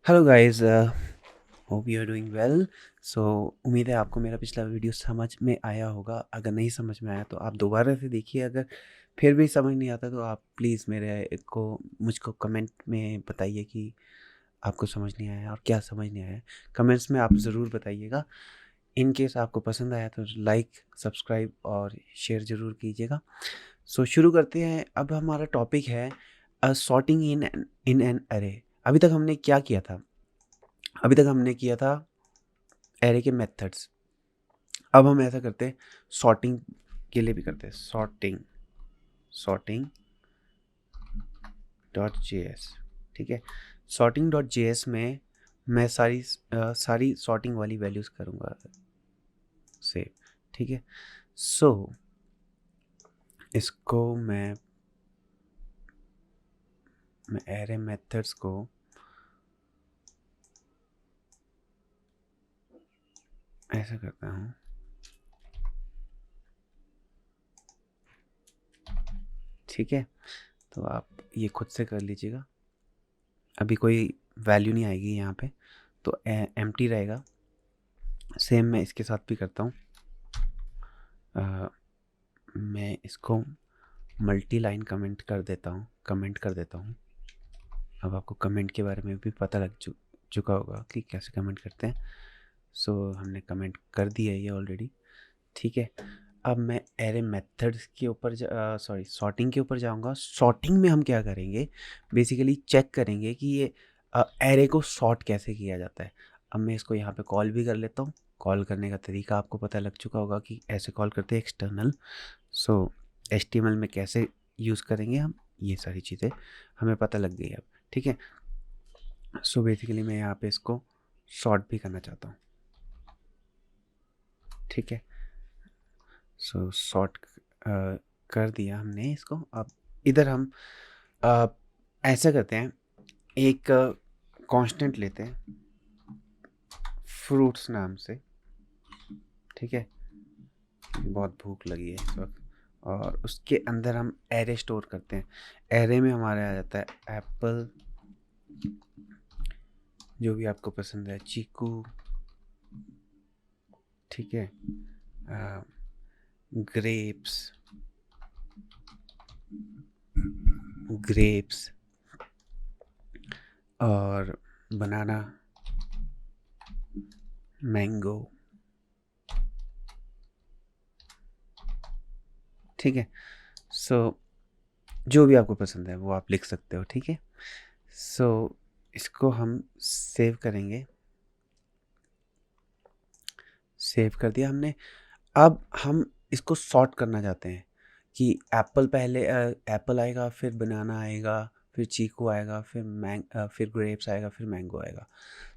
Hello guys, hope you are doing well. So उम्मीद है आपको मेरा पिछला वीडियो समझ में आया होगा। अगर नहीं समझ में आया तो आप दोबारा से देखिए। अगर फिर भी समझ नहीं आता तो आप प्लीज़ मेरे को मुझको कमेंट में बताइए कि आपको समझ नहीं आया और क्या समझ नहीं आया। कमेंट्स में आप ज़रूर बताइएगा। इन केस आपको पसंद आया तो लाइक, सब्सक्राइब और शेयर ज़रूर कीजिएगा। सो शुरू करते हैं। अब हमारा टॉपिक है सॉर्टिंग इन एन अरे। अभी तक हमने क्या किया था? अभी तक हमने किया था एरे के मेथड्स। अब हम ऐसा करते हैं, सॉर्टिंग के लिए भी करते हैं। Sorting dot J S. ठीक है, सॉर्टिंग डॉट जे एस में मैं सारी सॉर्टिंग वाली वैल्यूज़ करूँगा सेव। ठीक है, सो इसको मैं एरे मेथड्स को ऐसा करता हूँ। ठीक है, तो आप ये खुद से कर लीजिएगा। अभी कोई वैल्यू नहीं आएगी यहाँ पे, तो एम्प्टी रहेगा। सेम मैं इसके साथ भी करता हूँ। मैं इसको मल्टी लाइन कमेंट कर देता हूँ। अब आपको कमेंट के बारे में भी पता लग चुका होगा कि कैसे कमेंट करते हैं। सो हमने कमेंट कर दिया है ये ऑलरेडी। ठीक है, अब मैं एरे मेथड्स के ऊपर सॉर्टिंग के ऊपर जाऊंगा। सॉर्टिंग में हम क्या करेंगे, बेसिकली चेक करेंगे कि ये एरे को सॉर्ट कैसे किया जाता है। अब मैं इसको यहाँ पे कॉल भी कर लेता हूँ। कॉल करने का तरीका आपको पता लग चुका होगा कि ऐसे कॉल करते हैं एक्सटर्नल। सो HTML में कैसे यूज़ करेंगे हम, ये सारी चीज़ें हमें पता लग गई अब। ठीक है, सो बेसिकली मैं यहाँ पे इसको सॉर्ट भी करना चाहता हूँ। ठीक है, सो सॉर्ट कर दिया हमने इसको। अब इधर हम अ, ऐसा करते हैं, एक कांस्टेंट लेते हैं फ्रूट्स नाम से। ठीक है, बहुत भूख लगी है इस वक्त। और उसके अंदर हम एरे स्टोर करते हैं। एरे में हमारे आ जाता है एप्पल, जो भी आपको पसंद है, चीकू। ठीक है, ग्रेप्स ग्रेप्स और बनाना, मैंगो। ठीक है, सो जो भी आपको पसंद है वो आप लिख सकते हो। ठीक है, सो इसको हम सेव करेंगे। सेव कर दिया हमने। अब हम इसको सॉर्ट करना चाहते हैं कि एप्पल पहले, एप्पल आएगा, फिर बनाना आएगा, फिर चीकू आएगा, फिर ग्रेप्स आएगा, फिर मैंगो आएगा।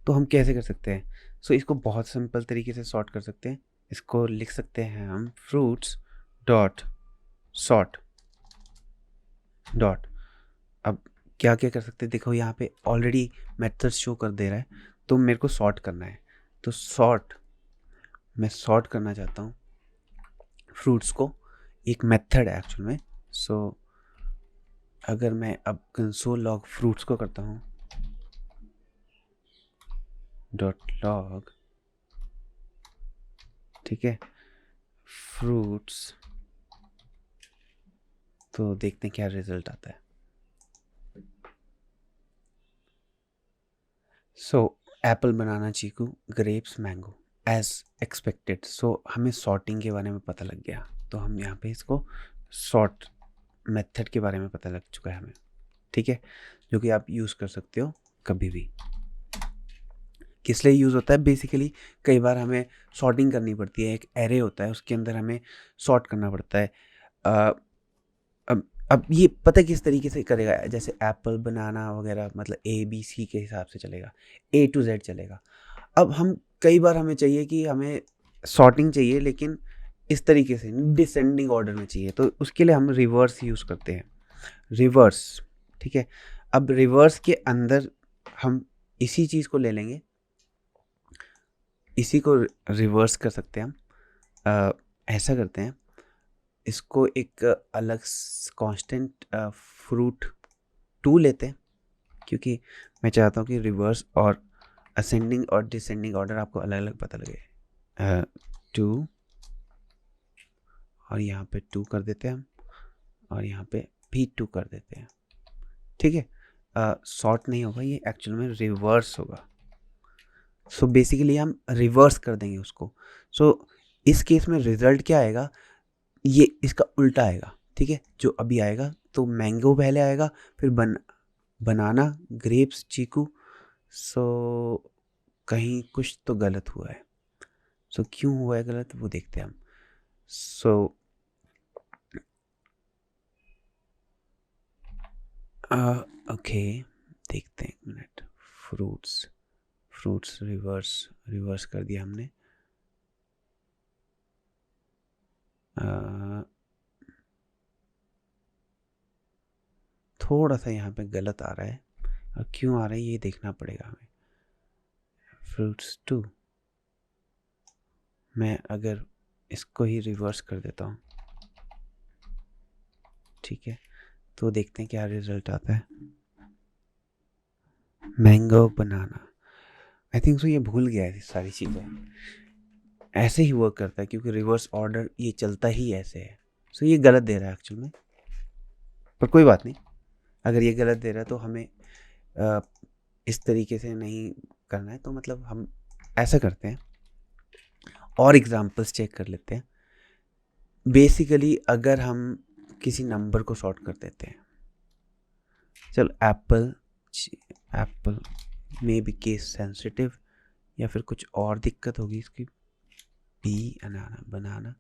तो हम कैसे कर सकते हैं? सो इसको बहुत सिंपल तरीके से सॉर्ट कर सकते हैं। इसको लिख सकते हैं हम फ्रूट्स डॉट सॉर्ट डॉट। अब क्या क्या कर सकते हैं, देखो यहाँ पे ऑलरेडी मेथड शो कर दे रहा है। तो मेरे को सॉर्ट करना है, तो मैं सॉर्ट करना चाहता हूँ फ्रूट्स को। एक मेथड है एक्चुअल में। सो अगर मैं अब कंसोल लॉग फ्रूट्स को करता हूँ, डॉट लॉग, ठीक है, फ्रूट्स, तो देखते हैं क्या रिजल्ट आता है। सो एप्पल, बनाना, चीकू, ग्रेप्स, मैंगो एज एक्सपेक्टेड। सो हमें सॉर्टिंग के बारे में पता लग गया। तो हम यहाँ पे इसको सॉर्ट मेथड के बारे में पता लग चुका है हमें। ठीक है, जो कि आप यूज़ कर सकते हो कभी भी। किस लिए यूज़ होता है? बेसिकली कई बार हमें सॉर्टिंग करनी पड़ती है। एक एरे होता है, उसके अंदर हमें सॉर्ट करना पड़ता है। अ, अब ये पता किस तरीके से करेगा, जैसे एप्पल, बनाना वगैरह, मतलब ABC के हिसाब से चलेगा, A to Z चलेगा। अब हम कई बार हमें चाहिए कि हमें सॉर्टिंग चाहिए, लेकिन इस तरीके से डिसेंडिंग ऑर्डर में चाहिए। तो उसके लिए हम रिवर्स यूज़ करते हैं, रिवर्स। ठीक है, अब रिवर्स के अंदर हम इसी चीज़ को ले लेंगे, इसी को रिवर्स कर सकते हैं हम। ऐसा करते हैं, इसको एक अलग कांस्टेंट फ्रूट 2 लेते हैं। क्योंकि मैं चाहता हूँ कि रिवर्स और असेंडिंग और डिसेंडिंग ऑर्डर आपको अलग अलग पता लगे। 2 और यहाँ पे 2 कर देते हैं हम, और यहाँ पे भी 2 कर देते हैं। ठीक है, सॉर्ट नहीं होगा, ये एक्चुअल में रिवर्स होगा। सो बेसिकली हम रिवर्स कर देंगे उसको। सो इस केस में रिजल्ट क्या आएगा, ये इसका उल्टा आएगा। ठीक है, जो अभी आएगा तो मैंगो पहले आएगा, फिर बनाना, ग्रेप्स, चीकू। सो कहीं कुछ तो गलत हुआ है। सो क्यों हुआ है गलत वो देखते हैं हम। सो ओके, देखते हैं, एक मिनट। फ्रूट्स रिवर्स कर दिया हमने। थोड़ा सा यहाँ पे गलत आ रहा है, और क्यों आ रहा है ये देखना पड़ेगा हमें। फ्रूट्स 2, मैं अगर इसको ही रिवर्स कर देता हूँ, ठीक है, तो देखते हैं क्या रिजल्ट आता है। Mango banana, I think so ये भूल गया है सारी चीज़ें। ऐसे ही वर्क करता है क्योंकि रिवर्स ऑर्डर ये चलता ही ऐसे है। सो ये गलत दे रहा है एक्चुअल में, पर कोई बात नहीं। अगर ये गलत दे रहा है तो हमें इस तरीके से नहीं करना है, तो मतलब हम ऐसा करते हैं और एग्जांपल्स चेक कर लेते हैं। बेसिकली अगर हम किसी नंबर को सॉर्ट कर देते हैं, चलो एप्पल में भी केस सेंसिटिव, या फिर कुछ और दिक्कत होगी इसकी, बी बनाना।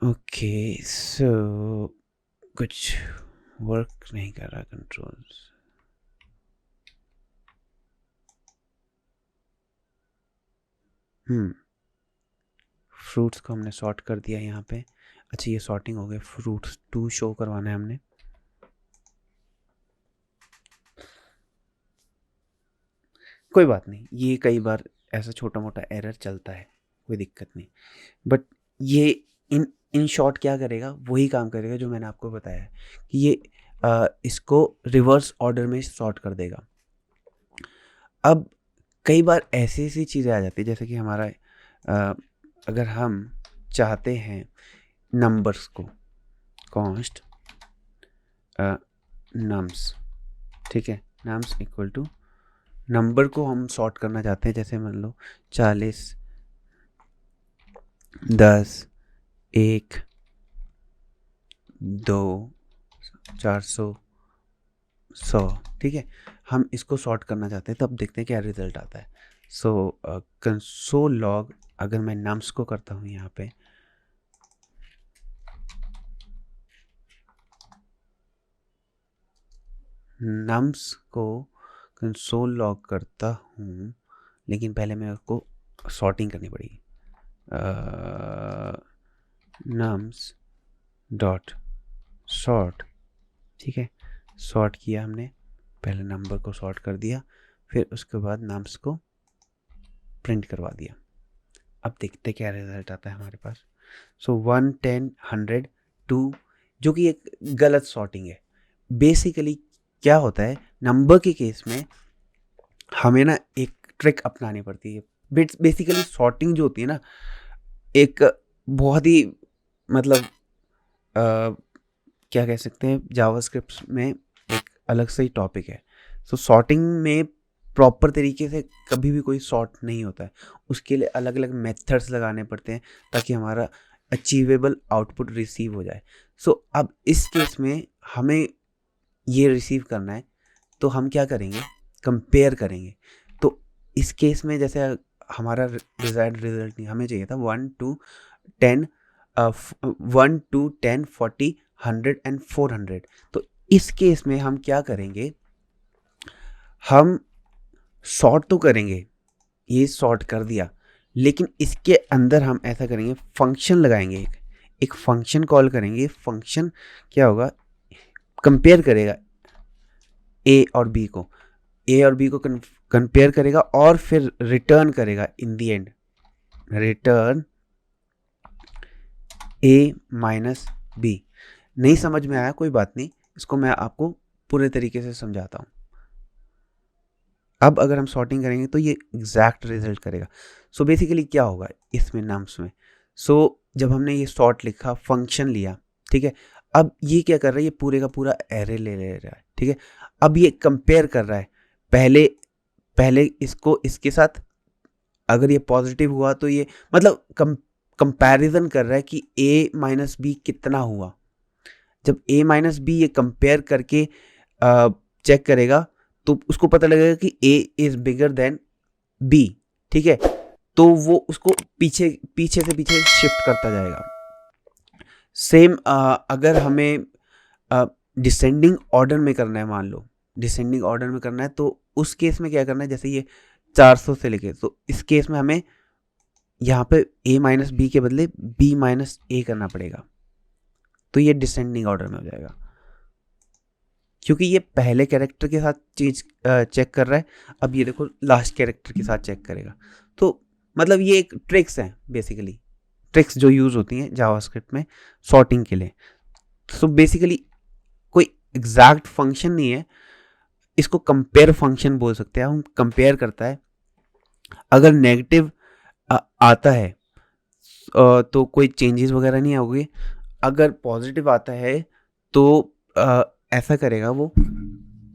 ओके, सो कुछ वर्क नहीं कर रहा कंट्रोल्स। फ्रूट्स को हमने सॉर्ट कर दिया यहाँ पे। अच्छा, ये सॉर्टिंग हो गई। फ्रूट्स 2 शो करवाना है हमने। कोई बात नहीं, ये कई बार ऐसा छोटा मोटा एरर चलता है, कोई दिक्कत नहीं। बट ये इन शॉर्ट क्या करेगा, वही काम करेगा जो मैंने आपको बताया है कि ये इसको रिवर्स ऑर्डर में सॉर्ट कर देगा। अब कई बार ऐसी ऐसी चीज़ें आ जाती है, जैसे कि हमारा अगर हम चाहते हैं नंबर्स को कॉन्स्ट नम्स, ठीक है, नम्स इक्वल टू नंबर को हम सॉर्ट करना चाहते हैं। जैसे मान लो 40, 10, 1, 2, 400, 100, ठीक है, हम इसको सॉर्ट करना चाहते हैं। तब देखते हैं क्या रिजल्ट आता है। सो कंसोल लॉग, अगर मैं नम्स को करता हूँ यहाँ पे, नम्स को कंसोल लॉग करता हूँ, लेकिन पहले मेरे को सॉर्टिंग करनी पड़ेगी। नम्स डॉट सॉर्ट, ठीक है, सॉर्ट किया हमने, पहले नंबर को सॉर्ट कर दिया, फिर उसके बाद नम्स को प्रिंट करवा दिया। अब देखते क्या रिजल्ट आता है हमारे पास। सो 1, 10, 100, 2, जो कि एक गलत सॉर्टिंग है। बेसिकली क्या होता है, नंबर के केस में हमें ना एक ट्रिक अपनानी पड़ती है। बेसिकली सॉर्टिंग जो होती है ना, एक बहुत ही मतलब क्या कह सकते हैं, जावास्क्रिप्ट में एक अलग से ही टॉपिक है। सो सॉर्टिंग में प्रॉपर तरीके से कभी भी कोई सॉर्ट नहीं होता है। उसके लिए अलग अलग मेथड्स लगाने पड़ते हैं ताकि हमारा अचीवेबल आउटपुट रिसीव हो जाए। सो अब इस केस में हमें ये रिसीव करना है, तो हम क्या करेंगे, कंपेयर करेंगे। तो इस केस में जैसे हमारा डिजायर्ड रिजल्ट नहीं, हमें चाहिए था 1 to 10, 1 to 10, 40, 100 and 400। तो इस केस में हम क्या करेंगे, हम सॉर्ट तो करेंगे, ये सॉर्ट कर दिया, लेकिन इसके अंदर हम ऐसा करेंगे, फंक्शन लगाएंगे, एक फंक्शन कॉल करेंगे। फंक्शन क्या होगा, कंपेयर करेगा ए और बी को, कंपेयर करेगा और फिर रिटर्न करेगा in the end, return A minus B. नहीं समझ में आया, कोई बात नहीं, इसको मैं आपको पूरे तरीके से समझाता हूँ। अब अगर हम सॉर्टिंग करेंगे तो ये एग्जैक्ट रिजल्ट करेगा। सो बेसिकली क्या होगा इसमें नम्स में, सो जब हमने ये सॉर्ट लिखा, फंक्शन लिया, ठीक है, अब ये क्या कर रहा है, ये पूरे का पूरा एरे ले रहा है, ठीक है। अब ये कंपेयर कर रहा है, पहले पहले इसको इसके साथ, अगर ये पॉजिटिव हुआ तो ये मतलब कंपैरिजन कर रहा है कि a माइनस बी कितना हुआ। जब a माइनस बी ये कंपेयर करके चेक करेगा तो उसको पता लगेगा कि a is bigger than b, ठीक है, तो वो उसको पीछे पीछे से पीछे शिफ्ट करता जाएगा। सेम अगर हमें डिसेंडिंग ऑर्डर में करना है, मान लो डिसेंडिंग ऑर्डर में करना है, तो उस केस में क्या करना है, जैसे ये 400 से लेके, तो इस केस में हमें यहाँ पे a माइनस बी के बदले b माइनस ए करना पड़ेगा, तो ये डिसेंडिंग ऑर्डर में हो जाएगा, क्योंकि ये पहले कैरेक्टर के साथ चीज चेक कर रहा है। अब ये देखो लास्ट कैरेक्टर के साथ चेक करेगा। तो मतलब ये एक ट्रिक्स है, बेसिकली ट्रिक्स जो यूज होती हैं जावास्क्रिप्ट में सॉर्टिंग के लिए। सो बेसिकली कोई एग्जैक्ट फंक्शन नहीं है, इसको कंपेयर फंक्शन बोल सकते हैं हम। कंपेयर करता है, अगर नेगेटिव आता है तो कोई चेंजेस वगैरह नहीं होगी, अगर पॉजिटिव आता है तो ऐसा करेगा वो,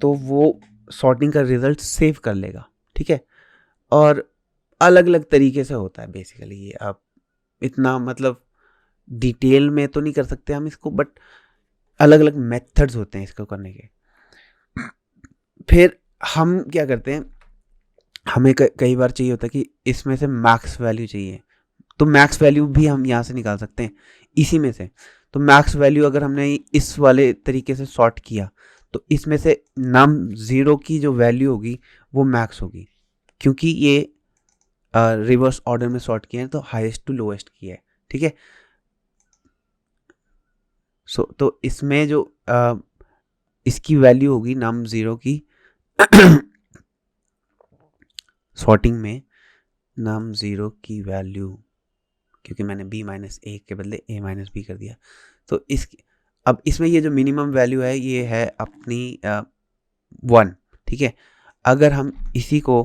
तो वो सॉर्टिंग का रिजल्ट सेव कर लेगा, ठीक है। और अलग अलग तरीके से होता है बेसिकली ये, आप इतना मतलब डिटेल में तो नहीं कर सकते हम इसको, बट अलग अलग मेथड्स होते हैं इसको करने के। फिर हम क्या करते हैं, हमें कई बार चाहिए होता है कि इसमें से मैक्स वैल्यू चाहिए, तो मैक्स वैल्यू भी हम यहाँ से निकाल सकते हैं इसी में से। तो मैक्स वैल्यू अगर हमने इस वाले तरीके से सॉर्ट किया तो इसमें से नम 0 की जो वैल्यू होगी वो मैक्स होगी, क्योंकि ये रिवर्स ऑर्डर में सॉर्ट किया है तो हाईएस्ट टू लोएस्ट किया है, ठीक है। सो तो इसमें जो इसकी वैल्यू होगी नम 0 की सॉर्टिंग में नम 0 की वैल्यू, क्योंकि मैंने b माइनस ए के बदले a माइनस बी कर दिया, तो इस अब इसमें ये जो मिनिमम वैल्यू है ये है अपनी 1, ठीक है। अगर हम इसी को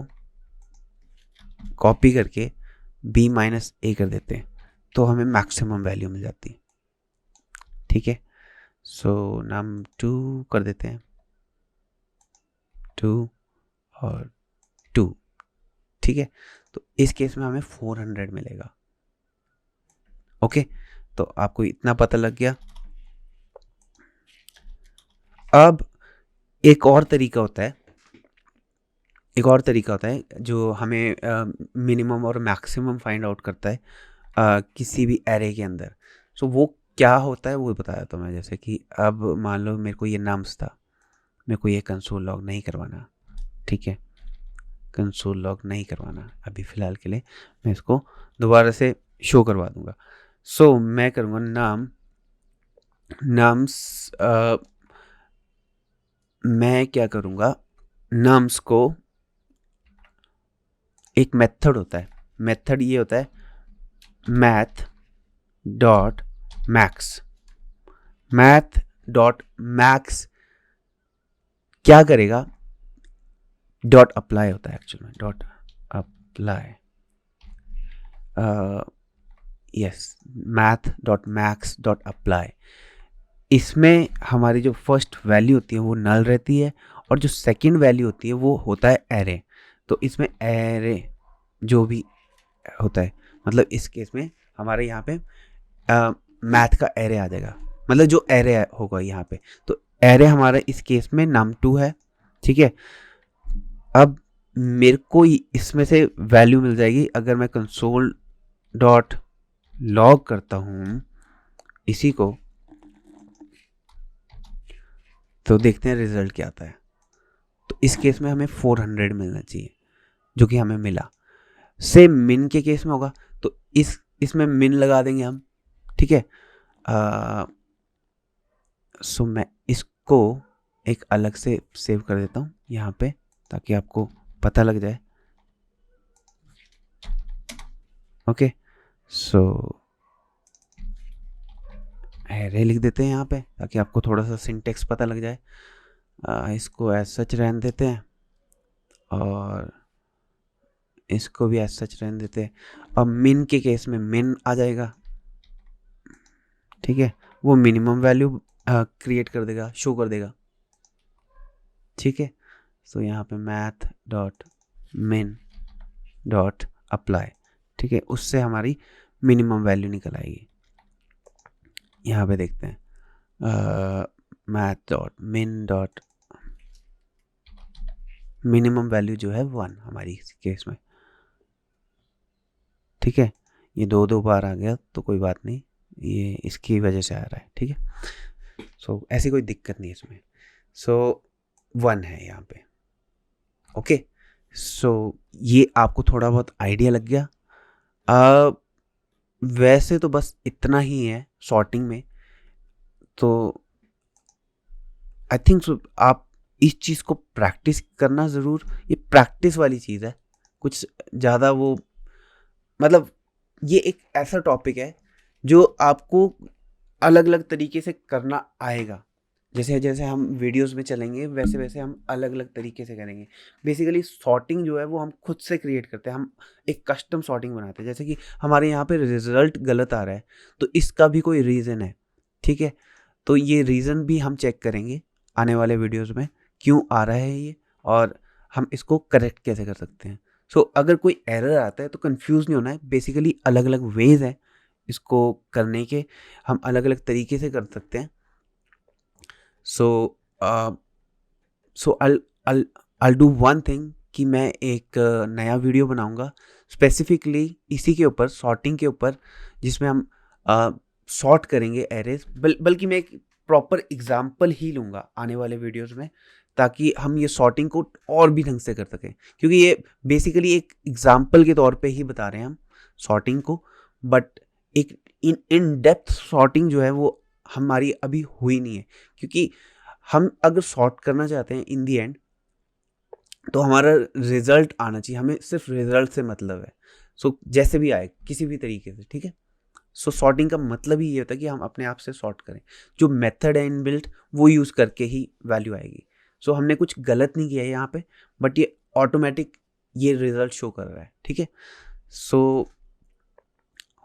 कॉपी करके b माइनस ए कर देते हैं तो हमें मैक्सिमम वैल्यू मिल जाती है, ठीक है। सो नम 2 कर देते हैं, 2 और 2, ठीक है। तो इस केस में हमें 400 मिलेगा। ओके, तो आपको इतना पता लग गया। अब एक और तरीका होता है, जो हमें मिनिमम और मैक्सिमम फाइंड आउट करता है किसी भी एरे के अंदर। सो वो क्या होता है वो बताया था मैं, जैसे कि अब मान लो मेरे को ये नाम्स था, मेरे को ये कंसोल लॉग नहीं करवाना, ठीक है, कंसोल लॉग नहीं करवाना अभी फ़िलहाल के लिए, मैं इसको दोबारा से शो करवा दूंगा। सो मैं करूँगा नाम्स मैं क्या करूँगा, नाम्स को एक मेथड होता है, मेथड ये होता है मैथ डॉट मैक्स क्या करेगा, डॉट अप्लाई होता है एक्चुअल में, dot apply, yes, math dot max dot apply. इसमें हमारी जो फर्स्ट वैल्यू होती है वो नल रहती है, और जो सेकंड वैल्यू होती है वो होता है एरे। तो इसमें एरे जो भी होता है, मतलब इस केस में हमारे यहाँ पे मैथ का एरे आ जाएगा, मतलब जो एरे होगा यहाँ पे, तो एरे हमारा इस केस में नम 2 है, ठीक है। अब मेरे को इसमें से वैल्यू मिल जाएगी, अगर मैं कंसोल डॉट लॉग करता हूँ इसी को, तो देखते हैं रिजल्ट क्या आता है। तो इस केस में हमें 400 मिलना चाहिए, जो कि हमें मिला। सेम मिन के केस में होगा, तो इसमें मिन लगा देंगे हम, ठीक है। सो मैं इसको एक अलग से सेव कर देता हूँ यहाँ पे, ताकि आपको पता लग जाए। ओके, सो एरे लिख देते हैं यहाँ पे, ताकि आपको थोड़ा सा सिंटेक्स पता लग जाए। इसको एज सच रहने देते हैं और इसको भी एज सच रहने देते हैं। अब मिन के केस में मिन आ जाएगा, ठीक है, वो मिनिमम वैल्यू क्रिएट कर देगा, शो कर देगा, ठीक है। सो यहाँ पे मैथ डॉट मिन डॉट अप्लाई, ठीक है, उससे हमारी मिनिमम वैल्यू निकल आएगी। यहाँ पे देखते हैं मैथ डॉट मिन डॉट मिनिमम वैल्यू जो है 1 हमारी इस केस में, ठीक है। ये 2 बार आ गया तो कोई बात नहीं, ये इसकी वजह से आ रहा है, ठीक है। सो ऐसी कोई दिक्कत नहीं है इसमें। सो 1 है यहाँ पे, ओके। सो ये आपको थोड़ा बहुत आइडिया लग गया। वैसे तो बस इतना ही है सॉर्टिंग में, तो आई थिंक सो आप इस चीज़ को प्रैक्टिस करना ज़रूर, ये प्रैक्टिस वाली चीज़ है, कुछ ज़्यादा वो मतलब ये एक ऐसा टॉपिक है जो आपको अलग अलग तरीके से करना आएगा। जैसे जैसे हम वीडियोस में चलेंगे वैसे वैसे हम अलग अलग तरीके से करेंगे। बेसिकली सॉर्टिंग जो है वो हम खुद से क्रिएट करते हैं, हम एक कस्टम सॉर्टिंग बनाते हैं। जैसे कि हमारे यहाँ पे रिजल्ट गलत आ रहा है तो इसका भी कोई रीज़न है, ठीक है। तो ये रीज़न भी हम चेक करेंगे आने वाले वीडियोस में, क्यों आ रहा है ये और हम इसको करेक्ट कैसे कर सकते हैं। सो अगर कोई एरर आता है तो कंफ्यूज नहीं होना है, बेसिकली अलग अलग वेज हैं इसको करने के, हम अलग अलग तरीके से कर सकते हैं। सो सो I'll डू वन थिंग कि मैं एक नया वीडियो बनाऊंगा स्पेसिफिकली इसी के ऊपर, सॉर्टिंग के ऊपर, जिसमें हम सॉर्ट करेंगे एरेज। बल्कि मैं एक प्रॉपर एग्जाम्पल ही लूँगा आने वाले वीडियोस में, ताकि हम ये सॉर्टिंग को और भी ढंग से कर सकें, क्योंकि ये बेसिकली एक एग्जाम्पल के तौर पे ही बता रहे हैं हम सॉर्टिंग को। बट एक इन डेप्थ सॉर्टिंग जो है वो हमारी अभी हुई नहीं है, क्योंकि हम अगर सॉर्ट करना चाहते हैं इन दी एंड तो हमारा रिजल्ट आना चाहिए, हमें सिर्फ रिजल्ट से मतलब है। सो जैसे भी आए किसी भी तरीके से, ठीक है। सो सॉर्टिंग का मतलब ही ये होता है कि हम अपने आप से सॉर्ट करें, जो मेथड है इनबिल्ट वो यूज़ करके ही वैल्यू आएगी। सो हमने कुछ गलत नहीं किया है यहाँ पे, बट ये ऑटोमेटिक ये रिजल्ट शो कर रहा है, ठीक है। सो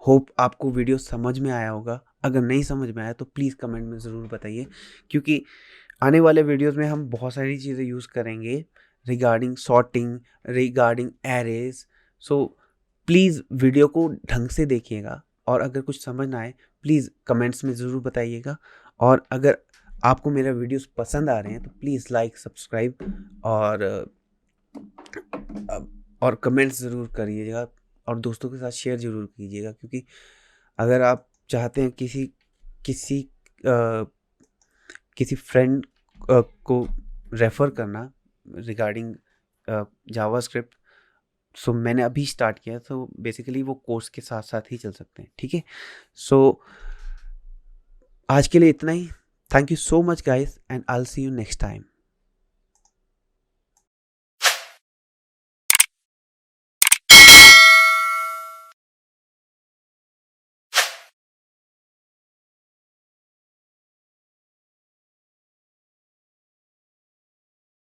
होप आपको वीडियो समझ में आया होगा। अगर नहीं समझ में आया तो प्लीज़ कमेंट में ज़रूर बताइए, क्योंकि आने वाले वीडियोस में हम बहुत सारी चीज़ें यूज़ करेंगे regarding sorting, regarding arrays. So please video को ढंग से देखिएगा, और अगर कुछ समझ ना आए प्लीज़ कमेंट्स में ज़रूर बताइएगा। और अगर आपको मेरा वीडियोस पसंद आ रहे हैं तो प्लीज़ लाइक, सब्सक्राइब और कमेंट्स ज़रूर करिएगा, और दोस्तों के साथ शेयर ज़रूर कीजिएगा, क्योंकि अगर आप चाहते हैं किसी किसी किसी फ्रेंड को रेफ़र करना रिगार्डिंग जावास्क्रिप्ट, सो मैंने अभी स्टार्ट किया, तो बेसिकली वो कोर्स के साथ साथ ही चल सकते हैं, ठीक है। सो आज के लिए इतना ही। Thank you so much guys, and I will see you next time.